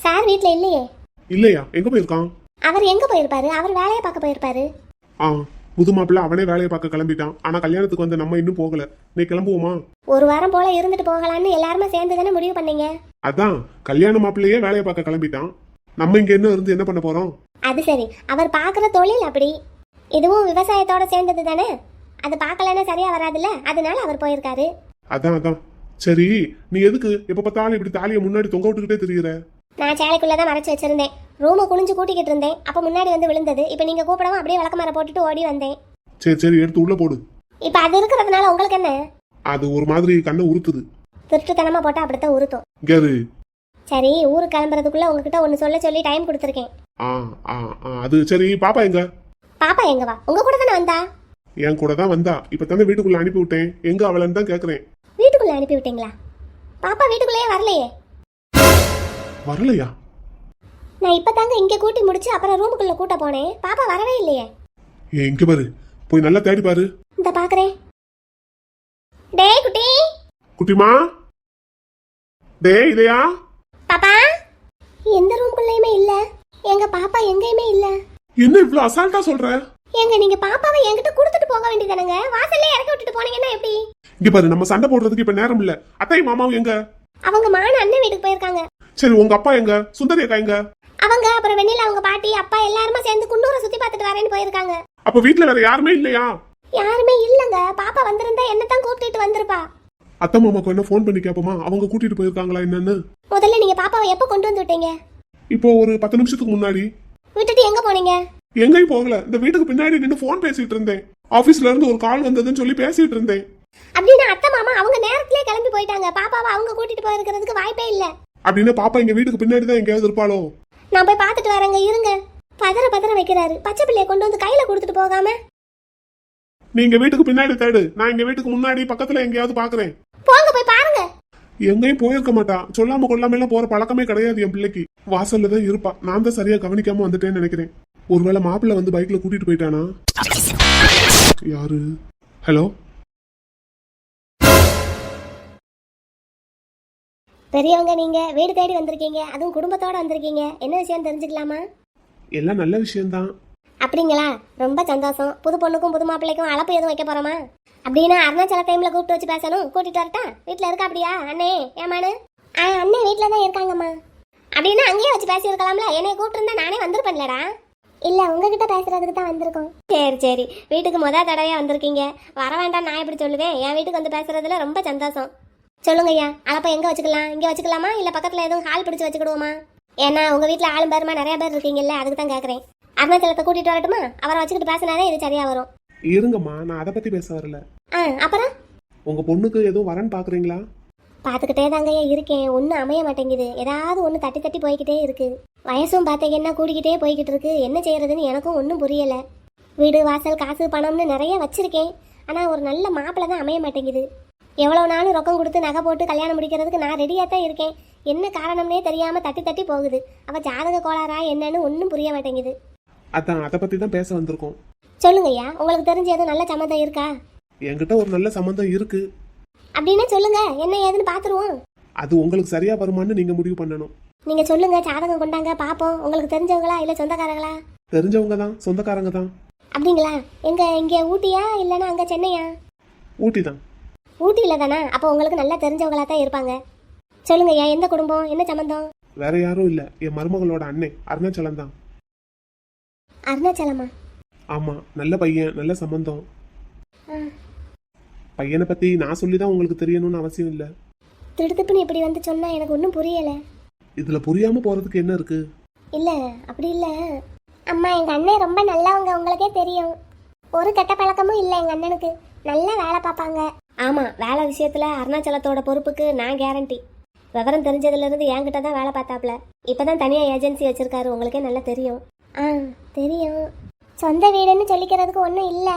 சார் வீட்ல இல்லையே. இல்லையா? எங்க போயிருக்கான்? அவர் எங்க போயிருப்பாரு? அவர் வேலையை பார்க்க போயிருப்பாரு. புது மாப்பிள்ள அவனே வேலையை பார்க்க கிளம்பிட்டான். ஆனா கல்யாணத்துக்கு வந்து நம்ம இன்னும் போகல. நீ கிளம்புவோமா? ஒரு வாரம் போல இருந்துட்டு போகலான்னு எல்லாருமே சேர்ந்து தானே முடிவு பண்ணீங்க. அதான், கல்யாண மாப்பிள்ளையே வேலையை பார்க்க கிளம்பிட்டான். நம்ம இங்க என்ன இருந்து என்ன பண்ண போறோம்? அது சரி, அவர் பாக்குற தொழில் அப்படி. இதுவும் விவசாயத்தோட சேர்ந்தது தானே, அது பார்க்கலன்னா சரியா வராதுல்ல, அதனால அவர் போயிருக்காரு. அதான். சரி, நீ எதுக்கு எப்ப பார்த்தாலும் இப்படி தாலியை முன்னாடி தொங்க விட்டுக்கிட்டே தெரியுற? நான் சேலைக்குள்ளதான் மறைச்சு வச்சிருந்தேன். ரூமை குனிஞ்சு கூட்டிக்கிட்டு இருந்தேன், அப்ப முன்னாடி வந்து விழுந்தது. இப்ப நீங்க கூப்பிடவும் அப்படியே விளக்கமாற போட்டுட்டு ஓடி வந்தேன். சரி, எடுத்து உள்ள போடு. இப்ப அது இருக்கிறதுனால உங்களுக்கு என்ன? அது ஒரு மாதிரி கண்ணை உறுத்துது. திருட்டுத்தனமா போட்டா அப்படித்தான் உறுத்தும். சரி, ஊருக்கு கிளம்புறதுக்குள்ள உங்ககிட்ட ஒன்னு சொல்ல சொல்லி டைம் கொடுத்துருக்கேன். அது சரி. பாப்பா எங்க? பாப்பா எங்க வா, உங்க கூட தானே வந்தா? என் கூட தான் வந்தா. இப்ப தானே வீட்டுக்குள்ள அனுப்பி விட்டேன். எங்க அவளன்னு தான் கேக்குறேன். வீட்டுக்குள்ள அனுப்பி விட்டீங்களா? பாப்பா வீட்டுக்குள்ளேயே வரலையே. வரலையா? நான் இப்பதாங்க இங்க கூட்டி முடிச்சு அப்புறம் ரூமுக்குள்ள கூட்ட போனேன். பாப்பா வரவே இல்லையே. இங்க பாரு, போய் நல்லா தேடி பாரு. இந்த பாக்குறேன். டேய் குட்டி. குட்டிமா, டேய் இதையா? பாப்பா எந்த ரூமுக்குள்ளேயுமே இல்ல. எங்க பாப்பா எங்கேயுமே இல்ல. என்ன இவ்ளோ அசால்ட்டா சொல்ற? எங்க நீங்க பாப்பாவை என்கிட்ட கொடுத்துட்டு போக வேண்டியதானங்க? வாசல்ல இறக்கி விட்டுட்டு போனீங்கன்னா எப்படி? இங்க பாரு, நம்ம சண்டை போடுறதுக்கு இப்ப நேரம் இல்ல. அத்தை மாமாவும் எங்க? அவங்க மான அண்ணன் வீட்டுக்கு போயிருக்காங்க. சரி, உங்க அப்பா எங்க? சுந்தரி அக்கா எங்க? அவங்க அப்புறம் வெண்ணிலா அவங்க பாட்டி அப்பா எல்லாருமே சேர்ந்து குன்னூரை சுத்தி பார்த்துட்டு வரேன்னு போயிருக்காங்க. அப்ப வீட்ல வேற யாருமே இல்லையா? யாருமே இல்லங்க. பாப்பா வந்திருந்தா என்னதான் கூப்பிட்டுட்டு வந்திருப்பா. அத்தை மாமாக்கு என்ன ஃபோன் பண்ணி கேப்போமா அவங்க கூட்டிட்டு போயிருக்காங்களா என்னன்னு? முதல்ல நீங்க பாப்பாவை எப்ப கொண்டு வந்து விட்டீங்க? இப்போ ஒரு 10 நிமிஷத்துக்கு முன்னாடி. விட்டுட்டு எங்க போனீங்க? எங்கேயும் போகல. இந்த வீட்டுக்கு பின்னாடி நின்று ஃபோன் பேசிட்டு இருந்தேன். ஆபீஸ்ல இருந்து ஒரு கால் வந்ததுன்னு சொல்லி பேசிட்டு இருந்தேன். அப்படின்னா அத்தை மாமா அவங்க நேரத்திலே கிளம்பி போயிட்டாங்க. பாப்பாவை அவங்க கூட்டிட்டு போயிருக்கிறதுக்கு வாய்ப்பே இல்ல. அப்படின்னு பாப்பா எங்க வீட்டுக்கு பின்னாடி தான் எங்கேயாவது இருப்பாளோ? நான் போய் பார்த்துட்டு வரேங்க, இருங்க. பதற வைக்கிறாரு. பச்சை பிள்ளைய கொண்டு வந்து கையில கொடுத்துட்டு போகாம. நீங்க வீட்டுக்கு பின்னாடி தேடு, நான் எங்க வீட்டுக்கு முன்னாடி பக்கத்துல எங்கேயாவது பாக்குறேன். போங்க போய் பாருங்க. எங்கேயும் போயிருக்க மாட்டா. சொல்லாம கொள்ளாம எல்லாம் போற பழக்கமே கிடையாது என் பிள்ளைக்கு. வாசல்ல தான் இருப்பா. நான் தான் சரியா கவனிக்காம வந்துட்டேன்னு நினைக்கிறேன். ஒருவேளை மாப்பிள்ள வந்து பைக்ல கூட்டிட்டு போயிட்டானா? யாரு? ஹலோ, பெரியவங்க, நீங்க வீடு தேடி வந்திருக்கீங்க, அதுவும் குடும்பத்தோட வந்திருக்கீங்க. என்ன விஷயம் தெரிஞ்சுக்கலாமா? எல்லாம் நல்ல விஷயம்தான். அப்படிங்களா? ரொம்ப சந்தோஷம். புது பொண்ணுக்கும் புது மாப்பிள்ளைக்கும் அழைப்பு எதுவும் வைக்க போறோமா? அப்படின்னா அருணாச்சல டைம்ல கூப்பிட்டு வச்சு பேசணும். கூட்டிட்டு வரட்டா? வீட்டுல இருக்கா அப்படியா? அண்ணே ஏமானு? அண்ணே வீட்டுல தான் இருக்காங்கம்மா. அப்படின்னா அங்கேயே வச்சு பேசியிருக்கலாம்ல. என்னைய கூப்பிட்டு இருந்தா நானே வந்திருப்பேன்லடா. இல்ல, உங்ககிட்ட பேசுறதுக்கு தான் வந்திருக்கோம். சரி, வீட்டுக்கு தடவையா வந்திருக்கீங்க. வர வேண்டாம் நான் எப்படி சொல்லுவேன். என் வீட்டுக்கு வந்து பேசுறதுல ரொம்ப சந்தோஷம். சொல்லுங்க ஐயா, அழப்ப எங்க வச்சுக்கலாம்? இங்க வச்சுக்கலாமா இல்ல பக்கத்துல எதுவும் ஹால் பிடிச்சு வச்சுக்கிடுவோமா? ஏன்னா உங்க வீட்டுல ஆளும் பேருமா நிறைய பேர் இருக்கீங்கல்ல, அதுக்கு தான் கேக்குறேன். அருணாச்சலத்தை கூட்டிட்டு வரட்டுமா? அவரை வச்சுக்கிட்டு பேசினாலே இது சரியா வரும். இருங்கம்மா, நான் அதை பத்தி பேச வரல. அப்புறம் உங்க பொண்ணுக்கு எதுவும் வரன்னு பாக்குறீங்களா? பாத்துக்கிட்டே தாங்கய்யா இருக்கேன். ஒன்னும் அமைய மாட்டேங்குது. ஏதாவது ஒண்ணு தட்டி போய்கிட்டே இருக்கு. வயசும் பாத்தீங்கன்னா கூடிக்கிட்டே போய்கிட்டு இருக்கு. என்ன செய்யறதுன்னு எனக்கும் ஒன்றும் புரியல. வீடு வாசல் காசு பணம்னு நிறைய வச்சிருக்கேன். ஆனா ஒரு நல்ல மாப்பிள்ளை தான் அமைய மாட்டேங்குது. எவ்வளவு நாளும் ரொக்கம் கொடுத்து நகை போட்டு கல்யாணம் முடிக்கிறதுக்கு நான் ரெடியா தான் இருக்கேன். என்ன காரணம்னே தெரியாம தட்டி போகுது. அவ ஜாதக கோளாறா என்னன்னு ஒன்றும் புரிய மாட்டேங்குது. அதான் அதை பத்தி தான் பேச வந்திருக்கோம். சொல்லுங்க ஐயா, உங்களுக்கு தெரிஞ்ச எதுவும் நல்ல சம்மந்தம் இருக்கா? என்கிட்ட ஒரு நல்ல சம்மந்தம் இருக்கு. அப்படின்னு சொல்லுங்க, என்ன ஏதுன்னு பாத்துருவோம். அது உங்களுக்கு சரியா வருமான்னு நீங்க முடிவு பண்ணணும். நீங்க சொல்லுங்க, ஜாதகம் கொண்டாங்க பாப்போம். உங்களுக்கு தெரிஞ்சவங்களா இல்ல சொந்தக்காரங்களா? தெரிஞ்சவங்க தான், சொந்தக்காரங்க தான். அப்படிங்களா? எங்க இங்க ஊட்டியா இல்லைன்னா அங்க சென்னையா? ஊட்டி தான். ஊட்டியில தானா? அப்போ உங்களுக்கு நல்லா தெரிஞ்சவங்களா தான் இருப்பாங்க. சொல்லுங்க ஐயா, எந்த குடும்பம், என்ன சம்மந்தம்? வேற யாரும் இல்ல, என் மருமகளோட அண்ணன் அருணாச்சலம் தான். அருணாச்சலமா? ஆமா, நல்ல பையன், நல்ல சம்பந்தம். ஆ, பையனை பத்தி நான் சொல்லிதான் உங்களுக்கு தெரியணும்னு அவசியம் இல்ல. திடுத்துப்புன்னு இப்படி வந்து சொன்னா எனக்கு ஒன்றும் புரியல. இதுல புரியாம போறதுக்கு என்ன இருக்கு? இல்ல, அப்படி இல்ல அம்மா. எங்க அண்ணன் ரொம்ப நல்லவங்க, உங்களுக்கே தெரியும். ஒரு கெட்ட பழக்கமும் இல்லை எங்க அண்ணனுக்கு. நல்லா வேலை பார்ப்பாங்க. ஆமா, வேலை விஷயத்துல அருணாச்சலத்தோட பொறுப்புக்கு நான் கேரண்டி. விவரம் தெரிஞ்சதுல இருந்து என்கிட்ட தான் வேலை பார்த்தாப்ல. இப்பதான் தனியா ஏஜென்சி வச்சிருக்காரு, உங்களுக்கே நல்லா தெரியும். ஆ, தெரியும். சொந்த வீடுன்னு சொல்லிக்கிறதுக்கு ஒன்றும் இல்லை.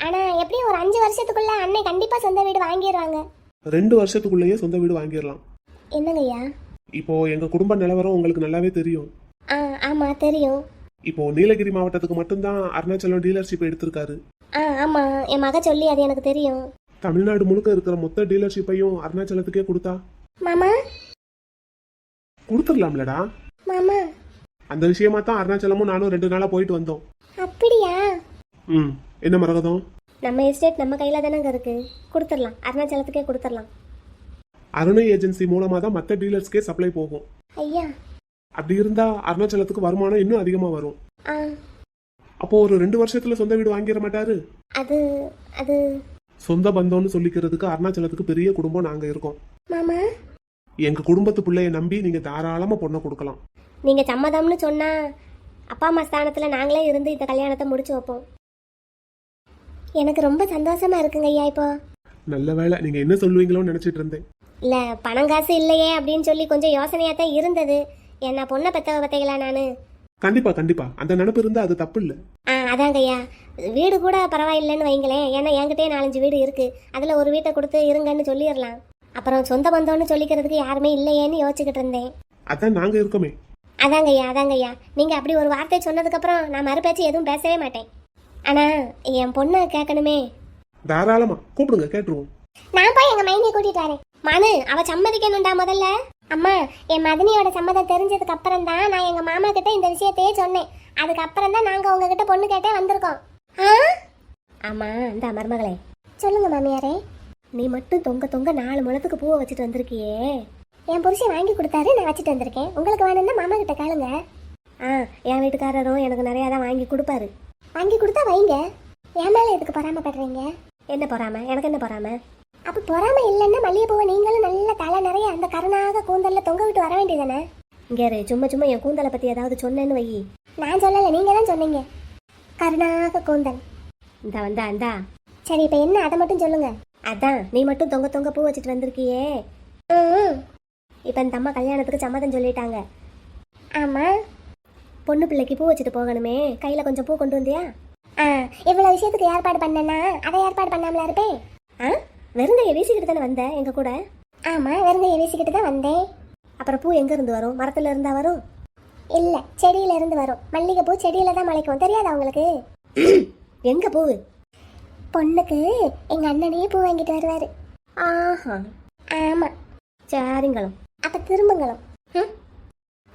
ஆனா எப்படியும் ஒரு 5 வருஷத்துக்குள்ள அண்ணன் கண்டிப்பா சொந்த வீடு வாங்கிடுவாங்க. 2 வருஷத்துக்குள்ளேயே சொந்த வீடு வாங்கிடலாம். என்னங்கய்யா? இப்போ எங்க குடும்ப நிலவரம் உங்களுக்கு நல்லாவே தெரியும். ஆ, ஆமா தெரியும். இப்போ நீலகிரி மாவட்டத்துக்கு மட்டும்தான் அருணாச்சலம் டீலர்ஷிப் எடுத்திருக்காரு. ஆ, ஆமா, என் மக சொல்லி அது எனக்கு தெரியும். தமிழ்நாடு முழுக்க இருக்கிற மொத்த டீலர்ஷிப்பையும் அருணாச்சலத்துக்கே கொடுத்தா மாமா, கொடுத்துடலாம்லடா. மாமா, அந்த விஷயமா தான் அருணாச்சலமும் நானும் 2 நாளா போயிட்டு வந்தோம். அப்படியா? ம், என்ன மரகதம்? நம்ம எஸ்டேட் நம்ம கையில தானங்க இருக்கு, கொடுத்துடலாம். அருணாச்சலத்துக்கே கொடுத்துடலாம். அருணை ஏஜென்சி மூலமா தான் மற்ற டீலர்ஸ்க்கே சப்ளை போகும். ஐயா, அப்படி இருந்தா அருணாச்சலத்துக்கு வருமானம் இன்னும் அதிகமா வரும். ஆ, அப்போ ஒரு 2 வருஷத்துல சொந்த வீடு வாங்கிட மாட்டாரு? அது அது சொந்த பந்தம்னு சொல்லிக்கிறதுக்கு அருணாச்சலத்துக்கு பெரிய குடும்பம் நாங்க இருக்கோம். மாமா, எங்க குடும்பத்து பிள்ளைய நம்பி நீங்க தாராளமா பொண்ணை கொடுக்கலாம். நீங்க சம்மதம்னு சொன்னா அப்பா அம்மா ஸ்தானத்துல நாங்களே இருந்து இந்த கல்யாணத்தை முடிச்சு வைப்போம். எனக்கு ரொம்ப சந்தோஷமா இருக்குங்க ஐயா. இப்போ நல்ல வேளை, நீங்க என்ன சொல்லுவீங்களோன்னு நினைச்சிட்டு இருந்தேன். இல்ல, பணம் காசு இல்லையே அப்படின்னு சொல்லி கொஞ்சம் யோசனையா தான் இருந்தது. என்ன பொண்ணை பெத்தவ பத்தைகளா நானு. கண்டிப்பா கண்டிப்பா, அந்த நினைப்பு இருந்தா அது தப்பு இல்ல. ஆ, அதாங்க ஐயா. வீடு கூட பரவாயில்லைன்னு வைங்களேன். ஏன்னா என்கிட்டே 4-5 வீடு இருக்கு. அதுல ஒரு வீட்டை கொடுத்து இருங்கன்னு சொல்லிடலாம். அப்புறம் சொந்த பந்தம்னு சொல்லிக்கிறதுக்கு யாருமே இல்லையேன்னு யோசிச்சுக்கிட்டு இருந்தேன். அதான் நாங்க இருக்கோமே. அதாங்க ஐயா, அதாங்க ஐயா. நீங்க அப்படி ஒரு வார்த்தை சொன்னதுக்கப்புறம் நான் மறுபேச்சு எதுவும் பேசவே மாட்டேன். ஆனா என் பொண்ணை கேட்கணுமே. தாராளமா கூப்பிடுங்க, கேட்டுருவோம். நான் போய் எங்க மைனியை கூட்டிட்டு வரேன். மனு, அவ சம்மதிக்கணும்டா முதல்ல. அம்மா, என் மதினியோட சம்மதம் தெரிஞ்சதுக்கு அப்புறம் தான் நான் எங்க மாமா கிட்ட இந்த விஷயத்தையே சொன்னேன். அதுக்கப்புறம் தான் நாங்க உங்ககிட்ட பொண்ணு கேட்டே வந்திருக்கோம். ஆ, ஆமா. இந்த மருமகளே, சொல்லுங்க மாமியாரே. நீ மட்டும் தொங்க தொங்க 4 முழத்துக்கு பூவை வச்சுட்டு வந்திருக்கியே. என் புருஷன் வாங்கி கொடுத்தாரு, நான் வச்சுட்டு வந்திருக்கேன். உங்களுக்கு வேணும்னா மாமா கிட்ட கேளுங்க. ஆ, என் வீட்டுக்காரரும் எனக்கு நிறையா தான் வாங்கி கொடுப்பாரு. வாங்கி கொடுத்தா வைங்க. என் மேலே எதுக்கு பொறாமப்படுறீங்க? என்ன பொறாம? எனக்கு என்ன பொறாம? அப்போ பொறாம இல்லைன்னா மல்லிகைப்பூவை நீங்களும் நல்ல தலை நிறைய அந்த கருணாக கூந்தலில் தொங்க விட்டு வர வேண்டியதானே? இங்கே சும்மா சும்மா என் கூந்தலை பற்றி ஏதாவது சொன்னேன்னு வை. நான் சொல்லலை, நீங்கள் தான் சொன்னீங்க. கருணாக கூந்தல். இந்தா வந்தா இந்தா. சரி, இப்போ என்ன, அதை மட்டும் சொல்லுங்க. அதான், நீ மட்டும் தொங்க தொங்க பூ வச்சுட்டு வந்திருக்கியே. ம், இப்போ இந்த அம்மா கல்யாணத்துக்கு சம்மதம் சொல்லிட்டாங்க. ஆமாம். பொண்ணு பிள்ளைக்கு பூ வச்சுட்டு போகணுமே, கையில் கொஞ்சம் பூ கொண்டு வந்தியா? ஆ, இவ்வளோ விஷயத்துக்கு ஏற்பாடு பண்ணேன்னா அதை ஏற்பாடு பண்ணாமலா இருப்பேன்? ஆ, வெறுங்கையை வீசிக்கிட்டு தானே வந்தேன் எங்க கூட? ஆமாம், வெறுங்கையை வீசிக்கிட்டு தான் வந்தேன். அப்புறம் பூ எங்க இருந்து வரும்? மரத்துல இருந்தா வரும்? இல்லை, செடியில இருந்து வரும். மல்லிகைப்பூ செடியில தான் முளைக்கும், தெரியாதா உங்களுக்கு? எங்க பூவு? பொண்ணுக்கு எங்க அண்ணனையே பூ வாங்கிட்டு வருவாரு. ஆஹா, ஆமா. சரிங்களும், அப்ப திரும்பங்களும்.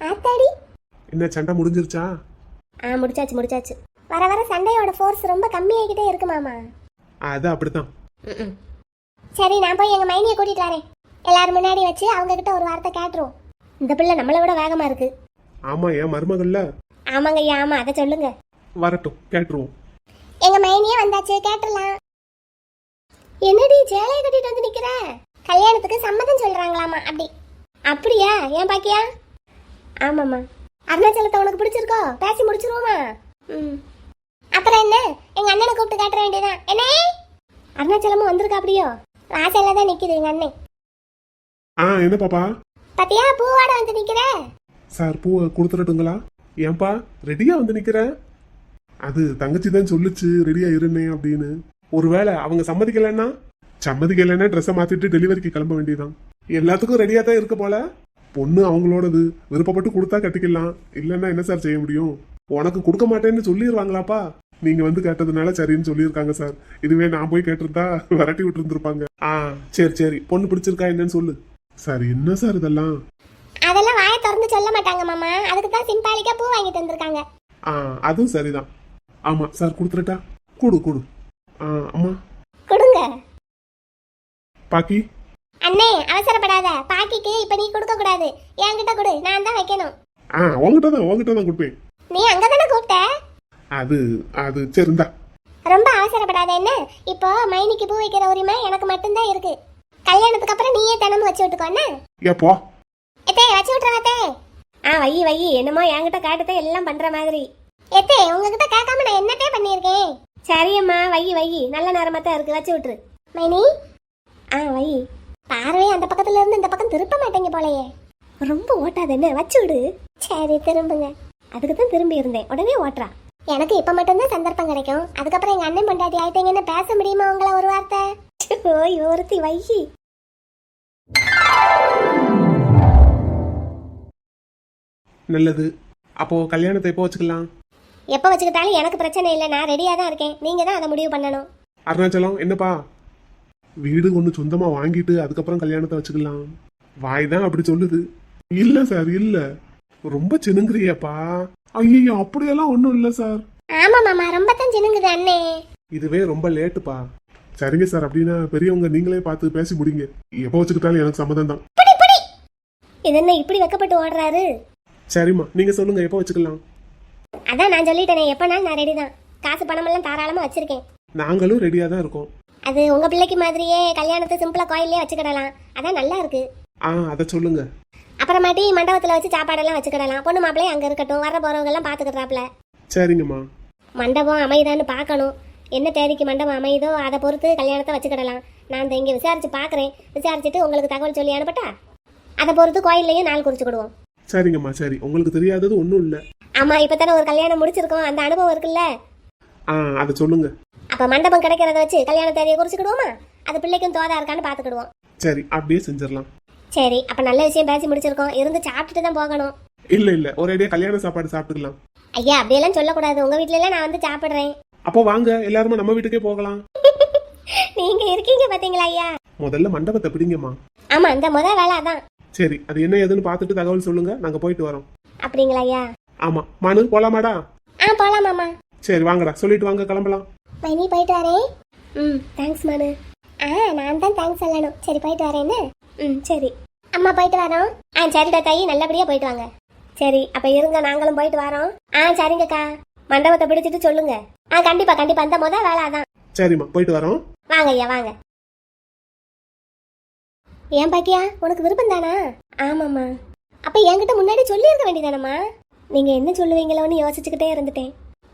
ஆத்தாடி, என்ன சண்டை முடிஞ்சிருச்சா? ஆ, முடிச்சாச்சு முடிச்சாச்சு. வர வர சண்டையோட ஃபோர்ஸ் ரொம்ப கம்மியாகிட்டே இருக்கு மாமா. அது அப்படித்தான். சரி, நான் போய் எங்க மைனியை கூட்டிட்டு வரேன். எல்லாரும் முன்னாடி வச்சு அவங்க கிட்ட ஒரு வார்த்தை கேட்டுருவோம். இந்த பிள்ளை நம்மளை விட வேகமா இருக்கு. ஆமா, என் மருமகள்ல. ஆமாங்க ஐயா, ஆமா, அதை சொல்லுங்க. வரட்டும், கேட்டுருவோம். எங்க மைனியே வந்தாச்சு, கேட்டுடலாம். என்னடி சேலையை கட்டிட்டு வந்து நிக்கிற? கல்யாணத்துக்கு சம்மதம் சொல்றாங்களாமா. அப்படி அப்படியா? ஏன் பாக்கியா? ஆமாம்மா. அருணாச்சலத்தை உனக்கு பிடிச்சிருக்கோ? பேசி முடிச்சிருவோமா? ம், அப்புறம் என்ன, எங்க அண்ணனை கூப்பிட்டு காட்டுற வேண்டியதான். என்ன, அருணாச்சலமும் வந்திருக்கா? அப்படியோ? வாசல்ல தான் நிக்குது எங்க அண்ணன். என்ன பாப்பா? பாத்தியா, பூவாட வந்து நிக்கிற. சார், பூவை கொடுத்துடட்டுங்களா? ஏன்பா ரெடியா வந்து நிக்கிற? அது தங்கச்சி தான் சொல்லுச்சு ரெடியா இருந்தேன் அப்படின்னு. ஒருவேளை அவங்க சம்மதிக்கலைன்னா ட்ரெஸ்ஸை மாத்திட்டு டெலிவரிக்கு கிளம்ப வேண்டியதான். எல்லாத்துக்கும் ரெடியா தான் இருக்க போல. பொண்ணு அவங்களோடது, விருப்பப்பட்டு கொடுத்தா கட்டிக்கலாம். இல்லைன்னா என்ன சார் செய்ய முடியும்? உனக்கு கொடுக்க மாட்டேன்னு சொல்லிடுவாங்களாப்பா? நீங்க வந்து கேட்டதுனால சரின்னு சொல்லியிருக்காங்க சார். இதுவே நான் போய் கேட்டிருந்தா விரட்டி விட்டு இருந்திருப்பாங்க. சரி சரி, பொண்ணு பிடிச்சிருக்கா என்னன்னு சொல்லு. சார் என்ன சார் இதெல்லாம்? அதெல்லாம் வாயை திறந்து சொல்ல மாட்டாங்க மாமா, அதுக்கு தான் சிம்பாலிக்கா பூ வாங்கிட்டு வந்திருக்காங்க. அதுவும் சரிதான். ஆமா சார், கொடுத்துட்டா. கொடு கொடு. அம்மா கொடுங்க. பாக்கி அண்ணே அவசரப்படாத, பாக்கிக்கு இப்ப நீ கொடுக்க கூடாது, என்கிட்ட கொடு, நான் தான் வைக்கணும். உங்ககிட்ட தான் கொடுப்பேன். நீ அங்கதானே கூப்பிட்ட? அது அது சரி இந்தா. ரொம்ப அவசரப்படாத என்ன, இப்போ மைனிக்கு பூ வைக்கிற உரிமை எனக்கு மட்டும்தான் இருக்கு. கல்யாணத்துக்கு அப்புறம் நீயே தினமும் வச்சு விட்டுக்கோ என்ன. ஏப்போ எத்தே வச்சு விட்டுறாத்தே. வை வை, என்னமோ என்கிட்ட காட்டுதான் எல்லாம் பண்ற மாதிரி. எத்தே உங்ககிட்ட கேட்காம நான் என்னத்தே பண்ணியிருக்கேன். சரியம்மா வை வை, நல்ல நேரமா தான் இருக்கு, வச்சு விட்டுரு. மைனி வை. பார்வையே அந்த பக்கத்துல இருந்து இந்த பக்கம் திருப்ப மாட்டேங்க போலயே. ரொம்ப ஓட்டாத என்ன, வச்சு விடு. சரி திரும்புங்க. அதுக்கு தான் திரும்பி இருந்தேன், உடனே ஓட்டுறா. எனக்கு இப்ப மட்டும்தான் சந்தர்ப்பம் கிடைக்கும், அதுக்கப்புறம் எங்க அண்ணன் பொண்டாட்டி ஆயிட்டீங்கன்னு பேச முடியுமா உங்களை ஒரு வார்த்தை? ஓய் ஒருத்தி வை. நல்லது. அப்போ கல்யாணத்தை எப்போ வச்சுக்கலாம்? எப்போ வச்சுக்கிட்டாலும் எனக்கு பிரச்சனை இல்லை, நான் ரெடியா தான் இருக்கேன். நீங்க தான் அதை முடிவு பண்ணணும். அருணாச்சலம் என்னப்பா, வீடு ஒன்று சொந்தமா வாங்கிட்டு அதுக்கப்புறம் கல்யாணத்தை வச்சுக்கலாம். வாய் தான் அப்படி சொல்லுது. இல்ல சார் இல்ல, ரொம்ப சினுங்கிறியப்பா. ஐயோ அப்படியெல்லாம் ஒன்றும் இல்லை சார். ஆமா மாமா, ரொம்ப தான் சினுங்குது அண்ணே. இதுவே ரொம்ப லேட்டுப்பா. சரிங்க சார், அப்படின்னா பெரியவங்க நீங்களே பார்த்து பேசி முடிங்க. எப்போ வச்சுக்கிட்டாலும் எனக்கு சம்மதம் தான். இது என்ன இப்படி வெக்கப்பட்டு ஓடுறாரு? சரிம்மா, நீங்க சொல்லுங்க எப்போ வச்சுக்கலாம். அதான் நான் சொல்லிட்டேனே, எப்பனாலும் நான் ரெடி தான். காசு பணமெல்லாம் தாராளமா வச்சிருக்கேன். நாங்களும் ரெடியா தான் இருக்கோம். அது உங்க பிள்ளைக்கு மாதிரியே கல்யாணத்தை சிம்பிளா கோயிலே வச்சுக்கிடலாம், அதான் நல்லா இருக்கு. அதை சொல்லுங்க. அப்புறமாட்டி மண்டபத்துல வச்சு சாப்பாடெல்லாம் வச்சுக்கிடலாம். பொண்ணு மாப்பிள்ளையே அங்க இருக்கட்டும், வர போறவங்க எல்லாம் பாத்துக்கிட்டாப்ல. சரிங்கம்மா. மண்டபம் அமைதான்னு பார்க்கணும். என்ன தேதிக்கு மண்டபம் அமையுதோ அதை பொறுத்து கல்யாணத்தை வச்சுக்கிடலாம். நான் இங்க விசாரிச்சு பாக்குறேன், விசாரிச்சுட்டு உங்களுக்கு தகவல் சொல்லி அனுப்பட்டா? அதை பொறுத்து கோயில்லையும் நாள் குறிச்சுக்கிடுவோம். சரிங்கம்மா சரி, உங்களுக்கு தெரியாதது ஒன்றும் இல்லை. ஆமா, இப்பதானே ஒரு கல்யாணம் முடிச்சிருக்கோம், அந்த அனுபவம் இருக்குல்ல. அதை சொல்லுங்க. அப்ப மண்டபம் கிடைக்கிறத வச்சு கல்யாண தேதியை குறிச்சுக்கிடுவோமா? அது பிள்ளைக்கும் தோதா இருக்கான்னு பாத்துக்கிடுவோம். சரி, அப்படியே செஞ்சிடலாம். சரி, அப்ப நல்ல விஷயம் பேசி முடிச்சிருக்கோம், இருந்து சாப்பிட்டுட்டு தான் போகணும். இல்ல ஒரேடியா கல்யாண சாப்பாடு சாப்பிட்டுக்கலாம். ஐயா அப்படியெல்லாம் சொல்லக்கூடாது, உங்க வீட்ல எல்லாம் நான் வந்து சாப்பிடுறேன். அப்போ வாங்க எல்லாருமே நம்ம வீட்டுக்கே போகலாம். நீங்க இருக்கீங்க பாத்தீங்களா ஐயா. முதல்ல மண்டபத்தை பிடிங்கம்மா. ஆமா, இந்த முத வேலை அதான். சரி, அது என்ன ஏதுன்னு பார்த்துட்டு தகவல் சொல்லுங்க, நாங்க போயிட்டு வரோம். அப்படிங்களா ஐயா? ஆமா. மனு போலாமாடா? போலாம் மாமா. சரி வாங்கடா, சொல்லிட்டு வாங்க, கிளம்பலாம். மைனி போயிட்டு வரேன். தேங்க்ஸ் மனு. நான் தான் தேங்க்ஸ் சொல்லணும். சரி போயிட்டு வரேன்னு. சரி அம்மா போயிட்டு வரோம். சரிடா தாயி, நல்லபடியா போயிட்டு வாங்க. சரி அப்ப இருங்க, நாங்களும் போயிட்டு வரோம். சரிங்கக்கா, மண்டபத்தை பிடிச்சிட்டு சொல்லுங்க. கண்டிப்பா கண்டிப்பா, அந்த முத வேலை அதான். சரிம்மா, போயிட்டு வரோம். வாங்க ஐயா வாங்க. ஏன் பாக்கியா, உனக்கு விருப்பம் தானா? ஆமாம்மா. அப்ப என்கிட்ட முன்னாடி சொல்லி இருக்க வேண்டியதானம்மா. நீங்க என்ன சொல்லுவீங்களோன்னு யோசிச்சுக்கிட்டே இருந்துட்டேன்.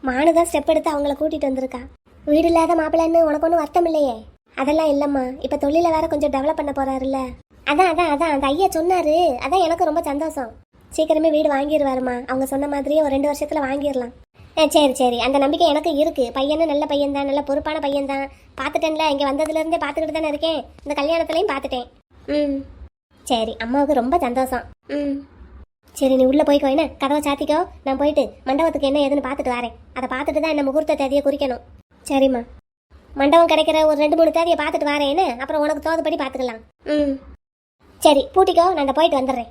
மானுதான் ஸ்டெப் எடுத்து அவங்கள கூட்டிட்டு வந்திருக்கா. வீடு இல்லாத மாப்பிள்ளைன்னு உனக்கு ஒன்றும் வருத்தம் இல்லையே? அதெல்லாம் இல்லம்மா, இப்ப தொழில வேற கொஞ்சம் டெவலப் பண்ண போறாருல்ல. அதான் அதான் அதான் அந்த ஐயா சொன்னாரு, அதான் எனக்கு ரொம்ப சந்தோஷம். சீக்கிரமே வீடு வாங்கிடுவாருமா, அவங்க சொன்ன மாதிரியே ஒரு 2 வருஷத்துல வாங்கிடலாம். சரி சரி, அந்த நம்பிக்கை எனக்கு இருக்கு. பையனும் நல்ல பையன் தான், நல்ல பொறுப்பான பையன் தான். பார்த்துட்டேன்ல, இங்க வந்ததுல இருந்தே பார்த்துக்கிட்டு தானே இருக்கேன். இந்த கல்யாணத்துலயும் பார்த்துட்டேன். சரி, அம்மாவுக்கு ரொம்ப சந்தோஷம். சரி நீ உள்ள போய்க்கோ, என்ன கதவை சாத்திக்கோ. நான் போயிட்டு மண்டபத்துக்கு என்ன ஏதுன்னு பார்த்துட்டு வரேன். அதை பார்த்துட்டு தான் என்ன முகூர்த்த தேதியை குறிக்கணும். சரிம்மா, மண்டபம் கிடைக்கிற ஒரு 2-3 தேதியை பார்த்துட்டு வரேன். என்ன அப்புறம் உனக்கு தோதுபடி பார்த்துக்கலாம். சரி பூட்டிக்கோ, நான் போயிட்டு வந்துடுறேன்.